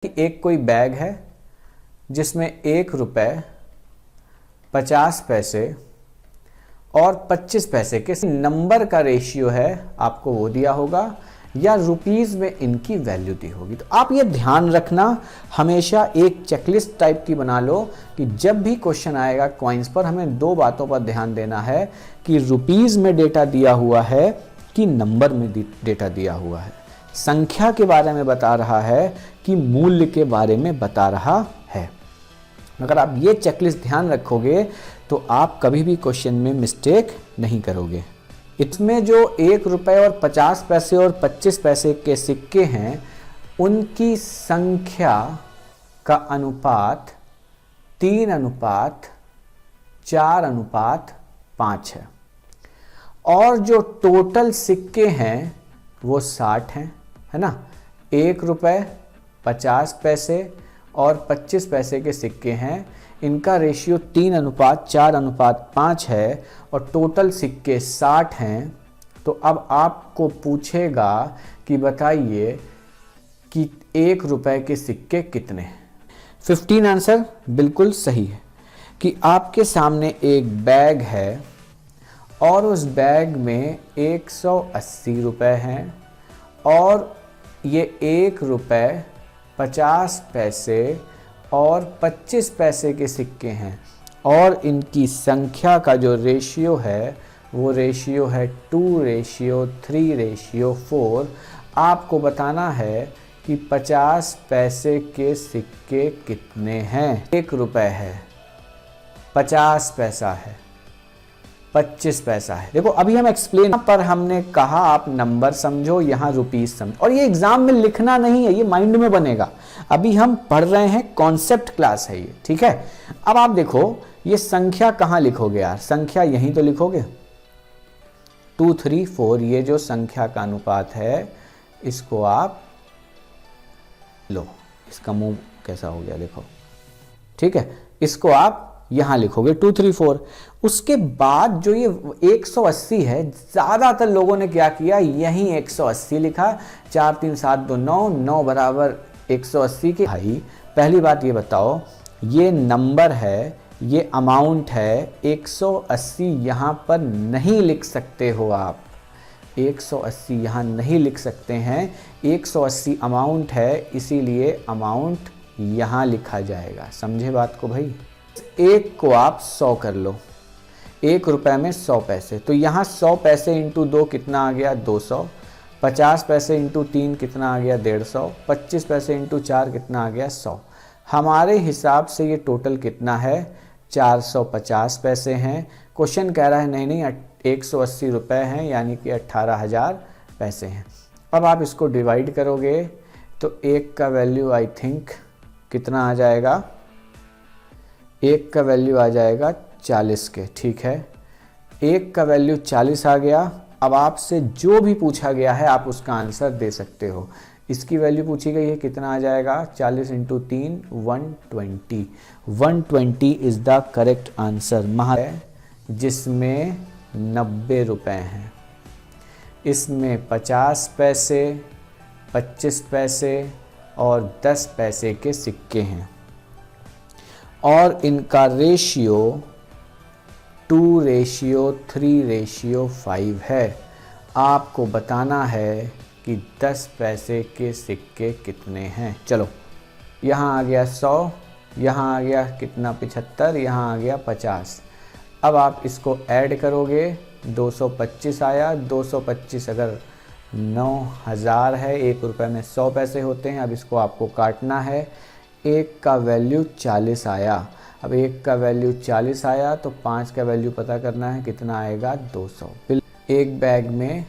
कि एक कोई बैग है जिसमें 1 रुपए 50 पैसे और 25 पैसे के नंबर का रेशियो है, आपको वो दिया होगा या रुपीस में इनकी वैल्यू दी होगी। तो आप ये ध्यान रखना, हमेशा एक चेकलिस्ट टाइप की बना लो कि जब भी क्वेश्चन आएगा कॉइन्स पर हमें दो बातों पर ध्यान देना है कि रुपीस में डेटा दिया हुआ है कि नंबर में डेटा दिया हुआ है, संख्या के बारे में बता रहा है कि मूल्य के बारे में बता रहा है। अगर आप ये चेकलिस्ट ध्यान रखोगे तो आप कभी भी क्वेश्चन में मिस्टेक नहीं करोगे। इसमें जो 1 रुपए और 50 पैसे और 25 पैसे के सिक्के हैं उनकी संख्या का अनुपात 3:4:5 है और जो टोटल सिक्के हैं वो 60 हैं, है ना। 1 रुपए 50 पैसे और 25 पैसे के सिक्के हैं, इनका रेशियो 3:4:5 है और टोटल सिक्के 60 हैं। तो अब आपको पूछेगा कि बताइए कि 1 रुपए के सिक्के कितने हैं। 15 आंसर बिल्कुल सही है कि आपके सामने एक बैग है और उस बैग में 180 रुपए हैं और ये 1 रुपए 50 पैसे और 25 पैसे के सिक्के हैं और इनकी संख्या का जो रेशियो है वो रेशियो है 2:3:4। आपको बताना है कि 50 पैसे के सिक्के कितने हैं। 1 रुपए है, 50 पैसा है, 25 पैसा है। देखो अभी हम एक्सप्लेन पर हमने कहा आप नंबर समझो, यहाँ रुपीस समझो, और ये एग्जाम में लिखना नहीं है, ये माइंड में बनेगा। अभी हम पढ़ रहे हैं, कॉन्सेप्ट क्लास है ये, ठीक है। अब आप देखो ये संख्या कहाँ लिखोगे यार, संख्या यहीं तो लिखोगे। 2, 3, 4 ये जो संख्या का अनुपात है इसको आप लो, इसका मुंह कैसा हो गया देखो, ठीक है। इसको आप यहां लिखोगे 2, 3, 4। उसके बाद जो ये 180 है, ज्यादातर लोगों ने क्या किया, यहीं 180 लिखा। 4, 3, 7, 2, 9, 9 बराबर 180 के। भाई पहली बात ये बताओ, ये नंबर है, ये अमाउंट है, 180 यहां पर नहीं लिख सकते हो आप, 180 यहां नहीं लिख सकते हैं। 180 अमाउंट है, इसीलिए अमाउंट यहां लिखा जाएगा। समझे बात को भाई। एक को आप 100 कर लो, 1 रुपए में 100 पैसे, तो यहाँ 100 पैसे इंटू 2 कितना आ गया 200, 50 पैसे इंटू 3 कितना आ गया 150, 25 पैसे इंटू 4 कितना आ गया 100। हमारे हिसाब से ये टोटल कितना है 450 पैसे हैं। क्वेश्चन कह रहा है नहीं 180 रुपए हैं, यानी कि 18,000 पैसे हैं। अब आप इसको डिवाइड करोगे तो एक का वैल्यू आई थिंक कितना आ जाएगा, एक का वैल्यू आ जाएगा 40 के, ठीक है। एक का वैल्यू 40 आ गया। अब आपसे जो भी पूछा गया है आप उसका आंसर दे सकते हो। इसकी वैल्यू पूछी गई है, कितना आ जाएगा 40 into 3 120। 120 is the correct answer. जिसमें 90 रुपए हैं, इसमें 50 पैसे 25 पैसे और 10 पैसे के सिक्के हैं और इनका रेशियो 2:3:5 है। आपको बताना है कि 10 पैसे के सिक्के कितने हैं। चलो यहाँ आ गया 100, यहाँ आ गया कितना 75, यहाँ आ गया 50। अब आप इसको ऐड करोगे 225 आया। 225 अगर 9,000 है, 1 रुपए में 100 पैसे होते हैं। अब इसको आपको काटना है। एक का वैल्यू 40 आया। अब एक का वैल्यू 40 आया तो 5 का वैल्यू पता करना है, कितना आएगा 200। एक बैग में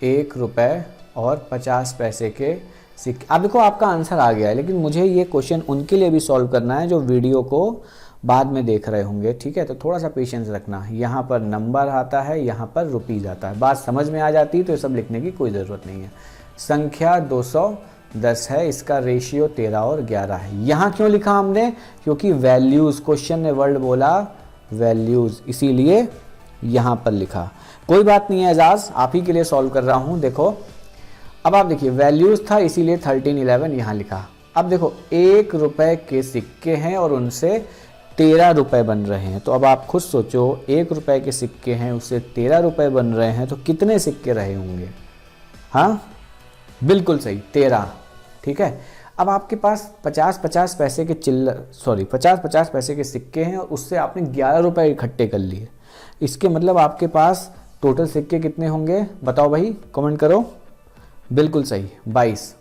1 रुपए और 50 पैसे के सिक्के। अब देखो आपका आंसर आ गया है, लेकिन मुझे ये क्वेश्चन उनके लिए भी सॉल्व करना है जो वीडियो को बाद में देख रहे होंगे, ठीक है। तो थोड़ा सा पेशेंस रखना। यहाँ पर नंबर आता है, यहाँ पर रुपीज़ आता है। बात समझ में आ जाती है तो ये सब लिखने की कोई ज़रूरत नहीं है। संख्या 210 है, इसका रेशियो 13 और 11 है। यहाँ क्यों लिखा हमने, क्योंकि वैल्यूज़, क्वेश्चन ने वर्ड बोला वैल्यूज़, इसीलिए यहाँ पर लिखा। कोई बात नहीं है एजाज, आप ही के लिए सॉल्व कर रहा हूँ। देखो अब आप देखिए वैल्यूज़ था इसीलिए 13, 11 यहाँ लिखा। अब देखो 1 रुपए के सिक्के हैं और उनसे 13 रुपए बन रहे हैं, तो अब आप खुद सोचो 1 रुपए के सिक्के हैं उससे 13 रुपए बन रहे हैं, तो कितने सिक्के रहे होंगे? हाँ बिल्कुल सही, 13। ठीक है, अब आपके पास 50-50 पैसे के 50-50 पैसे के सिक्के हैं और उससे आपने 11 रुपए इकट्ठे कर लिए। इसके मतलब आपके पास टोटल सिक्के कितने होंगे बताओ भाई, कमेंट करो। बिल्कुल सही, 22।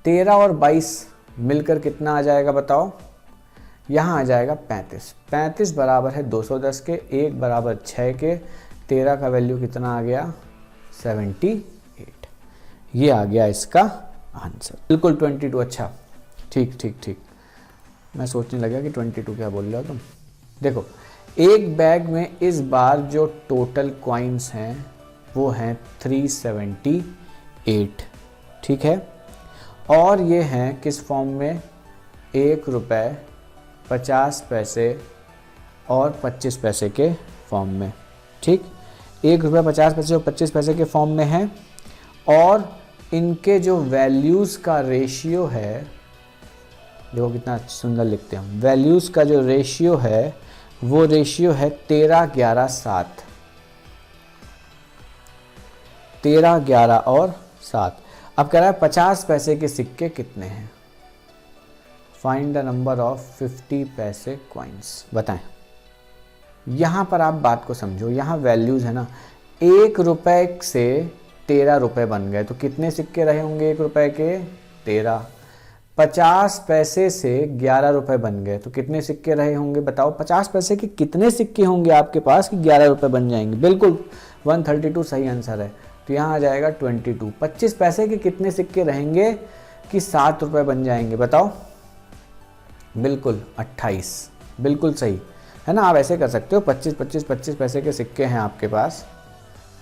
13 और 22 मिलकर कितना आ जाएगा बताओ? यहाँ आ जाएगा 35। 35 बराबर है 210 के, 1 बराबर 6 के, 13 का वैल्यू कितना आ गया? 78। ये आ गया इसका आंसर। बिल्कुल 22। अच्छा ठीक ठीक ठीक, मैं सोचने लगा कि 22 क्या बोल रहे हो तुम। देखो एक बैग में इस बार जो टोटल कॉइन्स हैं वो हैं 378। ठीक है, और ये हैं किस फॉर्म में? 1 रुपए 50 पैसे और 25 पैसे के फॉर्म में। ठीक, 1 रुपये 50 पैसे और 25 पैसे के फॉर्म में है, और इनके जो वैल्यूज़ का रेशियो है, देखो कितना सुंदर लिखते हैं हम, वैल्यूज़ का जो रेशियो है वो रेशियो है 13, 11, 7। 13, 11 और 7। अब कह रहा है 50 पैसे के सिक्के कितने हैं? फाइंड द नंबर ऑफ 50 पैसे कॉइन्स। बताएं। यहाँ पर आप बात को समझो, यहाँ वैल्यूज़ है ना, 1 रुपए से 13 रुपए बन गए, तो कितने सिक्के रहे होंगे 1 रुपए के? 13। 50 पैसे से 11 रुपए बन गए, तो कितने सिक्के रहे होंगे बताओ? 50 पैसे के कितने सिक्के होंगे आपके पास कि 11 रुपए बन जाएंगे? बिल्कुल 132 सही आंसर है, तो यहाँ आ जाएगा 22। 25 पैसे के कितने सिक्के रहेंगे कि 7 रुपए बन जाएंगे बताओ? बिल्कुल 28। बिल्कुल सही है ना, आप ऐसे कर सकते हो, 25 पैसे के सिक्के हैं आपके पास,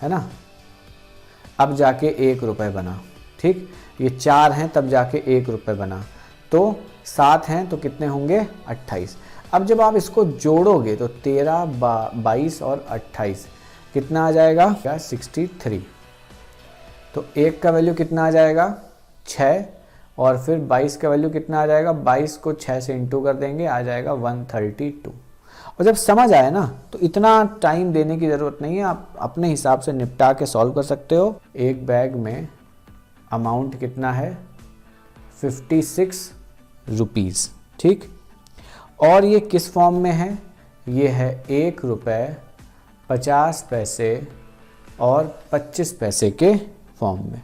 है ना। अब जाके 1 रुपए बना। ठीक, ये 4 हैं तब जाके 1 रुपए बना, तो 7 हैं तो कितने होंगे? 28। अब जब आप इसको जोड़ोगे तो 13, 22 और 28 कितना आ जाएगा? क्या? 63। तो 1 का वैल्यू कितना आ जाएगा? 6, और फिर 22 का वैल्यू कितना आ जाएगा? 22 को 6 से इंटू कर देंगे, आ जाएगा 132। और जब समझ आए ना तो इतना टाइम देने की ज़रूरत नहीं है, आप अपने हिसाब से निपटा के सॉल्व कर सकते हो। एक बैग में अमाउंट कितना है? 56 रुपीज़। ठीक, और ये किस फॉर्म में है? ये है 1 रुपए 50 पैसे और 25 पैसे के फॉर्म में।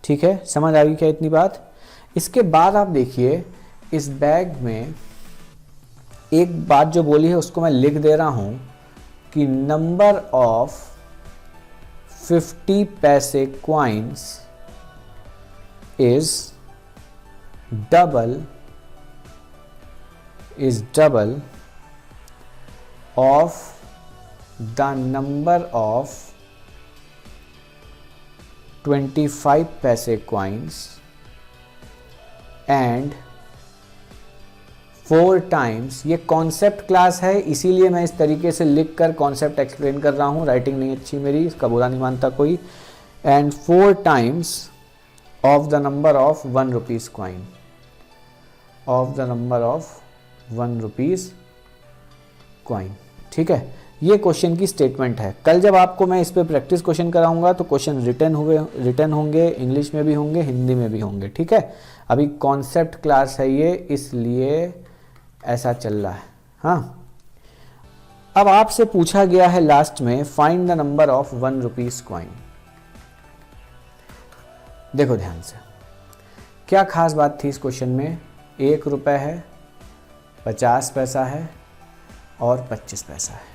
ठीक है, समझ आ गई क्या इतनी बात? इसके बाद आप देखिए इस बैग में एक बात जो बोली है उसको मैं लिख दे रहा हूं कि नंबर ऑफ 50 पैसे coins is double of the number of 25 पैसे कॉइन्स एंड 4 टाइम्स। ये कॉन्सेप्ट क्लास है इसीलिए मैं इस तरीके से लिख कर कॉन्सेप्ट एक्सप्लेन कर रहा हूँ, राइटिंग नहीं अच्छी मेरी, इसका बुरा नहीं मानता कोई। And 4 times of the number of 1 rupees coin, of the number of 1 rupees coin. ठीक है, ये क्वेश्चन की स्टेटमेंट है। कल जब आपको मैं इस पे प्रैक्टिस क्वेश्चन कराऊंगा तो क्वेश्चन रिटर्न होंगे, इंग्लिश में भी होंगे, हिंदी में भी होंगे। ठीक है, अभी कॉन्सेप्ट क्लास है ये, इसलिए ऐसा चल रहा है। हाँ, अब आपसे पूछा गया है लास्ट में find the number of 1 rupees coin. देखो ध्यान से, क्या खास बात थी इस क्वेश्चन में? 1 रुपए है, 50 पैसा है और 25 पैसा है।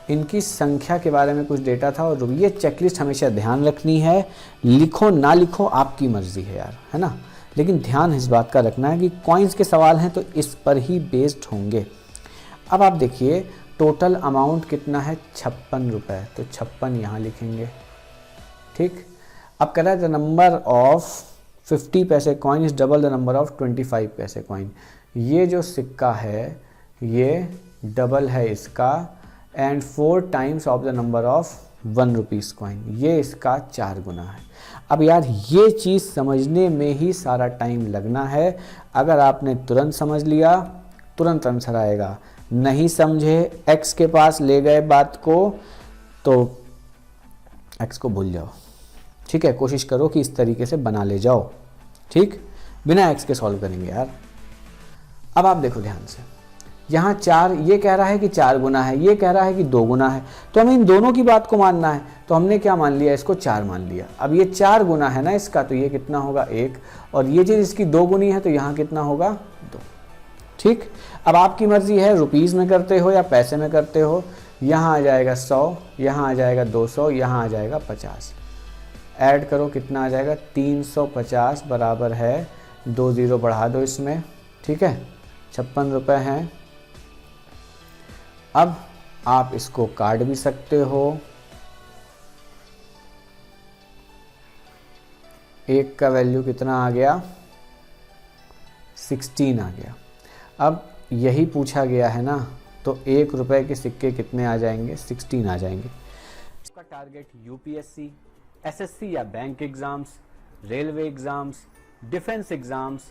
इनकी संख्या के बारे में कुछ डेटा था, और ये चेकलिस्ट हमेशा ध्यान रखनी है। लिखो ना लिखो आपकी मर्जी है यार, है ना, लेकिन ध्यान इस बात का रखना है कि कॉइन्स के सवाल हैं तो इस पर ही बेस्ड होंगे। अब आप देखिए टोटल अमाउंट कितना है? 56 रुपये, तो 56 यहाँ लिखेंगे। ठीक, अब कह रहा है द नंबर ऑफ 50 पैसे coin is double the number of 25 पैसे कॉइन। ये जो सिक्का है ये डबल है इसका, and 4 times of the number of 1 rupees coin, ये इसका 4 गुना है। अब यार ये चीज़ समझने में ही सारा टाइम लगना है। अगर आपने तुरंत समझ लिया तुरंत आंसर आएगा, नहीं समझे एक्स के पास ले गए बात को तो एक्स को भूल जाओ। ठीक है, कोशिश करो कि इस तरीके से बना ले जाओ। ठीक, बिना एक्स के सॉल्व करेंगे यार। अब आप देखो ध्यान से, यहाँ 4 ये कह रहा है कि 4 गुना है, ये कह रहा है कि 2 गुना है, तो हमें इन दोनों की बात को मानना है। तो हमने क्या मान लिया, इसको 4 मान लिया। अब ये 4 गुना है ना इसका, तो ये कितना होगा 1, और ये चीज़ इसकी 2 गुनी है तो यहाँ कितना होगा 2। ठीक, अब आपकी मर्जी है रुपीज़ में करते हो या पैसे में करते हो। यहाँ आ जाएगा 100, यहाँ आ जाएगा 200, यहाँ आ जाएगा 50। ऐड करो कितना आ जाएगा 350 बराबर है 2 ज़ीरो बढ़ा दो इसमें। ठीक है, 56 रुपये हैं। अब आप इसको काट भी सकते हो। 1 का वैल्यू कितना आ गया 16 आ गया। अब यही पूछा गया है ना, तो 1 रुपए के सिक्के कितने आ जाएंगे 16 आ जाएंगे। इसका टारगेट यूपीएससी, एसएससी या bank exams, railway exams, defence exams,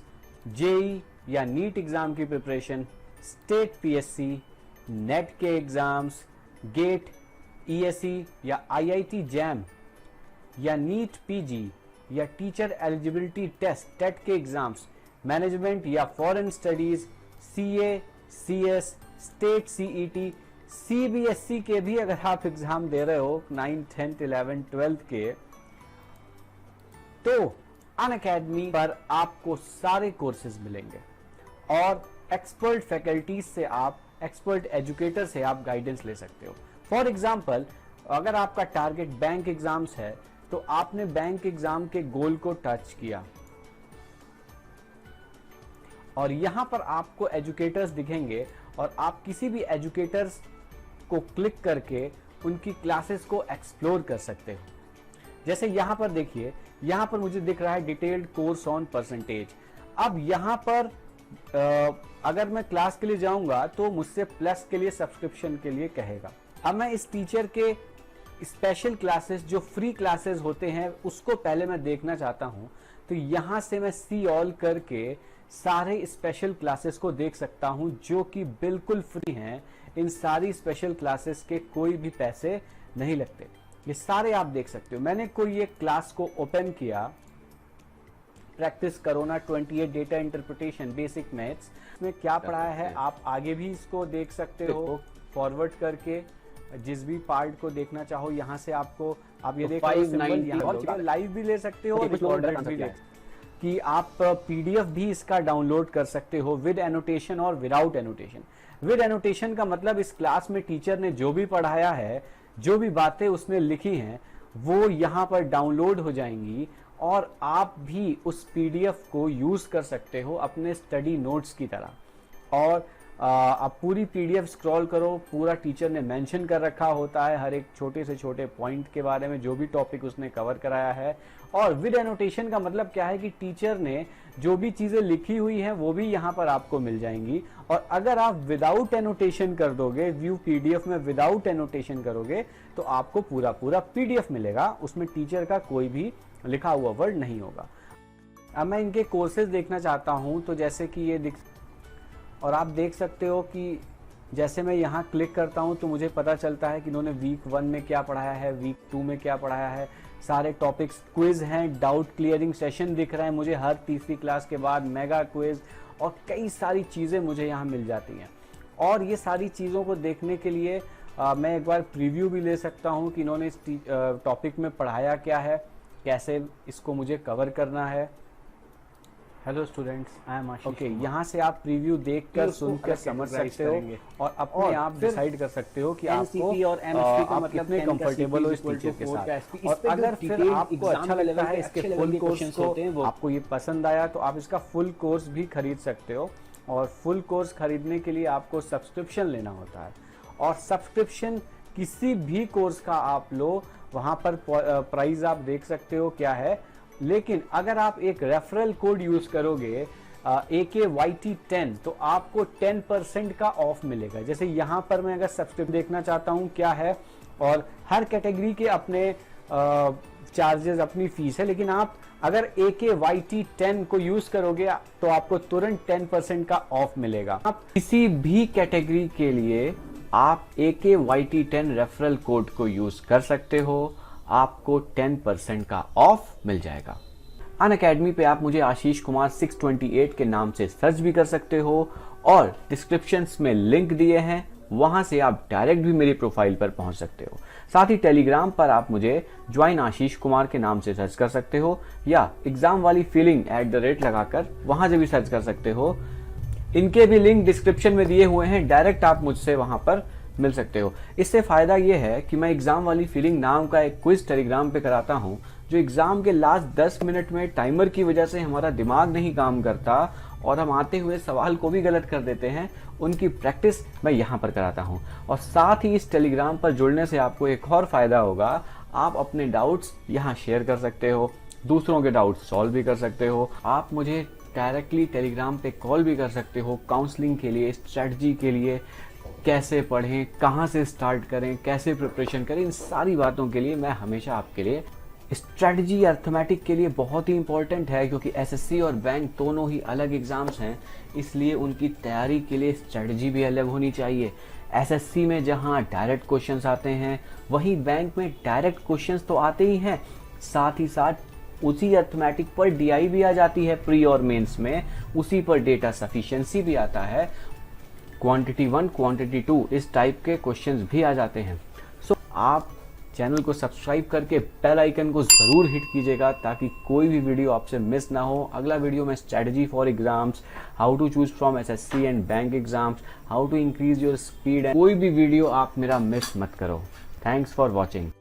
JE या नीट एग्जाम की प्रिपरेशन, स्टेट पीएससी, नेट के एग्जाम्स, गेट, ईएसई या आईआईटी जैम या नीट पीजी या टीचर एलिजिबिलिटी टेस्ट टेट के एग्जाम्स, मैनेजमेंट या foreign studies, CA, CS, state CET, CBSE के भी अगर आप एग्जाम दे रहे हो 9, 10, 11, 12 के, तो अनअकैडमी पर आपको सारे कोर्सेज मिलेंगे और एक्सपर्ट फैकल्टीज से आप, एक्सपर्ट एजुकेटर से आप गाइडेंस ले सकते हो। फॉर एग्जाम्पल, अगर आपका टारगेट बैंक एग्जाम्स है तो आपने बैंक एग्जाम के गोल को टच किया और यहां पर आपको एजुकेटर्स दिखेंगे और आप किसी भी एजुकेटर्स को क्लिक करके उनकी क्लासेस को एक्सप्लोर कर सकते हो। जैसे यहां पर देखिए, यहां पर मुझे दिख रहा है डिटेल्ड कोर्स ऑन परसेंटेज। अब यहां पर अगर मैं क्लास के लिए जाऊंगा तो मुझसे प्लस के लिए सब्सक्रिप्शन के लिए कहेगा। अब मैं इस टीचर के स्पेशल क्लासेस जो फ्री क्लासेस होते हैं उसको पहले मैं देखना चाहता हूं, तो यहां से मैं सी ऑल करके सारे स्पेशल क्लासेस को देख सकता हूं जो कि बिल्कुल फ्री हैं। इन सारी स्पेशल क्लासेस के कोई भी पैसे नहीं लगते, ये सारे आप देख सकते हो। मैंने कोई एक क्लास को ओपन किया, practice corona 28 data interpretation basic maths में क्या पढ़ाया है, आप आगे भी इसको देख सकते हो फॉरवर्ड करके। जिस भी पार्ट को देखना चाहो यहाँ से आपको, आप ये देखो लाइव भी ले सकते हो कि आप पीडीएफ भी इसका डाउनलोड कर सकते हो विद एनोटेशन और विदाउट एनोटेशन। विद एनोटेशन का मतलब इस क्लास में टीचर ने जो भी पढ़ाया है, जो भी बातें उसने लिखी हैं, वो यहाँ पर डाउनलोड हो जाएंगी और आप भी उस पीडीएफ को यूज कर सकते हो अपने स्टडी नोट्स की तरह। और आप पूरी पीडीएफ स्क्रॉल करो, पूरा टीचर ने मेंशन कर रखा होता है हर एक छोटे से छोटे पॉइंट के बारे में, जो भी टॉपिक उसने कवर कराया है। और विद एनोटेशन का मतलब क्या है कि टीचर ने जो भी चीजें लिखी हुई हैं वो भी यहाँ पर आपको मिल जाएंगी। और अगर आप विदाउट एनोटेशन कर दोगे, व्यू पीडीएफ में विदाउट एनोटेशन करोगे, तो आपको पूरा पूरा पीडीएफ मिलेगा, उसमें टीचर का कोई भी लिखा हुआ वर्ड नहीं होगा। अब मैं इनके कोर्सेज देखना चाहता हूं, तो जैसे कि ये दिख, और आप देख सकते हो कि जैसे मैं यहाँ क्लिक करता हूँ तो मुझे पता चलता है कि इन्होंने वीक 1 में क्या पढ़ाया है, वीक 2 में क्या पढ़ाया है, सारे टॉपिक्स, क्विज हैं, डाउट क्लियरिंग सेशन दिख रहा है मुझे हर तीसरी क्लास के बाद, मेगा क्विज और कई सारी चीज़ें मुझे यहाँ मिल जाती हैं। और ये सारी चीज़ों को देखने के लिए मैं एक बार प्रीव्यू भी ले सकता हूँ कि इन्होंने इस टॉपिक में पढ़ाया क्या है, कैसे इसको मुझे कवर करना है। Hello students, I am Ashish. Okay, यहाँ से आप प्रीव्यू देखकर सुनकर समझ सकते हो और अपने आप डिसाइड कर सकते हो कि आपको और एमएसटी का मतलब कितने कंफर्टेबल हो इस टीचर के साथ। और अगर फिर आपको अच्छा लगता है इसके फुल कोर्स को, आपको ये पसंद आया, तो आप इसका फुल कोर्स भी खरीद सकते हो। और फुल कोर्स खरीदने के लिए आपको सब्सक्रिप्शन लेना होता है, और सब्सक्रिप्शन किसी भी कोर्स का आप लो, वहां पर प्राइस आप देख सकते हो क्या है। लेकिन अगर आप एक रेफरल कोड यूज करोगे AKYT10, तो आपको 10% का ऑफ मिलेगा। जैसे यहाँ पर मैं अगर सब्सक्रिप्शन देखना चाहता हूँ क्या है, और हर कैटेगरी के अपने चार्जेस अपनी फीस है, लेकिन आप अगर AKYT10 को यूज करोगे तो आपको तुरंत 10% का ऑफ मिलेगा। आप किसी भी कैटेगरी के लिए आप AKYT10 रेफरल कोड को यूज कर सकते हो, आपको 10% का ऑफ मिल जाएगा। अनअकैडमी पे आप मुझे आशीष कुमार 628 के नाम से सर्च भी कर सकते हो और डिस्क्रिप्शंस में लिंक दिए हैं, वहां से आप डायरेक्ट भी मेरी प्रोफाइल पर पहुंच सकते हो। साथ ही टेलीग्राम पर आप मुझे ज्वाइन आशीष कुमार के नाम से सर्च कर सकते हो या एग्जाम वाली फीलिंग @ लगाकर वहां से भी सर्च कर सकते हो। इनके भी लिंक डिस्क्रिप्शन में दिए हुए हैं, डायरेक्ट आप मुझसे वहां पर मिल सकते हो। इससे फायदा ये है कि मैं एग्जाम वाली फीलिंग नाम का एक क्विज टेलीग्राम पे कराता हूं, जो एग्जाम के लास्ट 10 मिनट में टाइमर की वजह से हमारा दिमाग नहीं काम करता और हम आते हुए सवाल को भी गलत कर देते हैं, उनकी प्रैक्टिस मैं यहाँ पर कराता हूँ। और साथ ही इस टेलीग्राम पर जुड़ने से आपको एक और फायदा होगा, आप अपने डाउट्स यहाँ शेयर कर सकते हो, दूसरों के डाउट्स सॉल्व भी कर सकते हो। आप मुझे डायरेक्टली टेलीग्राम पे कॉल भी कर सकते हो काउंसलिंग के लिए, स्ट्रेटजी के लिए, कैसे पढ़ें, कहाँ से स्टार्ट करें, कैसे प्रिपरेशन करें, इन सारी बातों के लिए मैं हमेशा आपके लिए। स्ट्रेटजी अर्थमेटिक के लिए बहुत ही इंपॉर्टेंट है, क्योंकि एसएससी और बैंक दोनों ही अलग एग्जाम्स हैं, इसलिए उनकी तैयारी के लिए स्ट्रेटजी भी अलग होनी चाहिए। एसएससी में जहां डायरेक्ट क्वेश्चंस आते हैं, वहीं बैंक में डायरेक्ट क्वेश्चंस तो आते ही हैं, साथ ही साथ उसी अर्थमेटिक पर डीआई भी आ जाती है प्री और मेंस में, उसी पर डेटा सफिशिएंसी भी आता है, क्वांटिटी 1 क्वांटिटी 2 इस टाइप के क्वेश्चंस भी आ जाते हैं। सो आप चैनल को सब्सक्राइब करके बेल आइकन को जरूर हिट कीजिएगा, ताकि कोई भी वीडियो आपसे मिस ना हो। अगला वीडियो में strategy for exams, how to choose from SSC and bank exams, how to increase your speed, कोई भी वीडियो आप मेरा मिस मत करो। Thanks for watching.